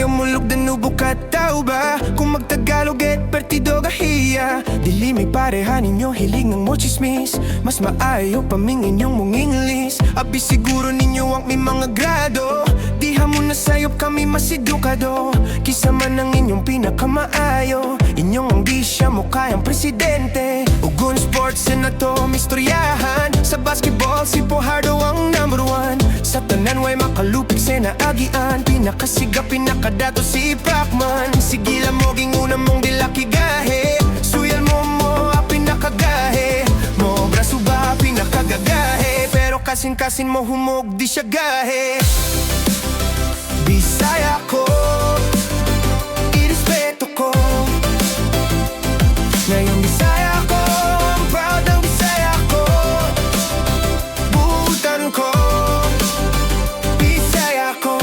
Bisaya mulog danubo kataw ba? Kung magtagalog et pertido gahiya Dili may pareha ninyo hiling ng mo chismis Mas maayo paming inyong mong English Abi siguro ninyo ang may mga grado Diha mo na sayop kami masidukado Kisa man ang inyong pinakamaayo Inyong ang di siya mo kayang presidente Ugon sports na to mistoryahan Sa basketball si Pohardo ang number one Sa tanan way makalupig senaagian Pinakasiga pinakadato si Pacman Sigila mo ginguna mong dilakigahe Suyal mo pinakagahe Mo braso ba pinakagagahe Pero kasin-kasin mo humog di siya gahe Bisaya ko, irespeto ko Ngayong Bisaya ko, ang proud ng Bisaya ko Buutan ko, Bisaya ko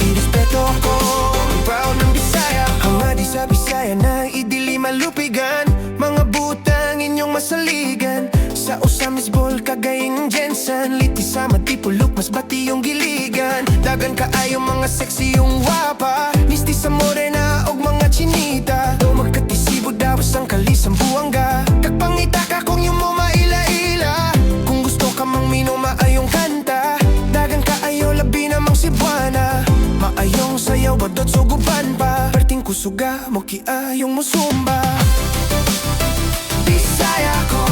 Irespeto ko, ang proud ng Bisaya ko Hangadi sa Bisaya na idili malupigan Mga butang inyong masaligan Sa usamis bol kagaying Jensen Liti sa matipulok mas bati yung giligan Dagan kaayong mga sexy yung wapa Misti sa morena og mga chinita Do magkatisibo dawas ang kalisang buwangga Kagpangita ka kung yung mo maila-ila Kung gusto ka mang minuma ayong kanta Dagan kaayo labi namang Cebuana Maayong sayaw badot suguban pa Perting kusuga mo kiayong musumba Bisaya ko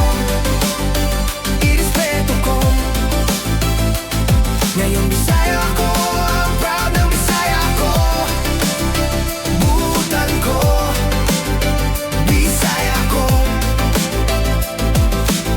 Ngayong Bisaya ko, ang proud ng Bisaya ko Buutan ko, Bisaya ko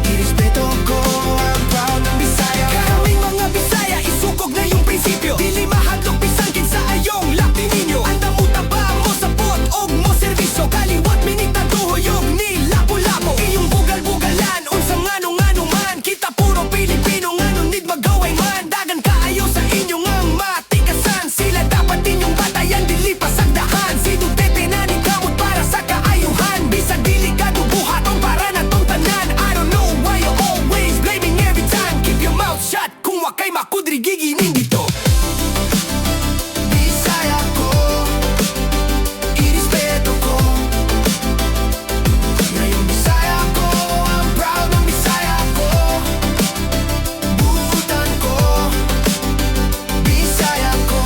Irespeto ko, ang proud ng Bisaya ko Kaming mga Bisaya, isukog na yung prinsipyo Dili mahadlok bisangkin sa ayong lakti ninyo Anda mo taba mo sapot og mo servisyo Kaliwat minita tuhuyog ni lapu-lapu Iyong bugal-bugalan, unsang ano-ano man Kita puro Pilipino, ngano need magaway man Dagan kaayo sa inyong ang matikasan Sila dapat inyong batayan, dili pasagdahan Si Duterte na nigamot para sa kaayuhan Bisag delikado buhaton para na tong tanan I don't know why you always blaming every time Keep your mouth shut kung wakay makudri giginin dito Bisaya ko, irespeto ko Ngayong Bisaya ko, ang proud ng Bisaya ko Buutan ko, Bisaya ko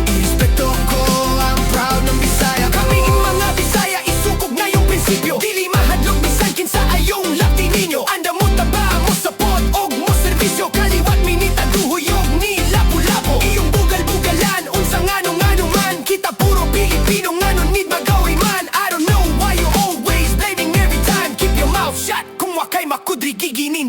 Irespeto ko, ang proud ng Bisaya ko Kaming mga Bisaya, isukog na yung prinsipyo Dili mahadlok bisangkin sa ayong lakti ninyo Anda mo taba, mo sapot, og mo servisyo Kaliwat minita duhuyog ni lapu-lapu Iyong bugal-bugalan, unsang ano-ano man Kita puro Pilipino, ngano need magaway man I don't know why you always blaming every time Keep your mouth shut kung wakay makudri giginin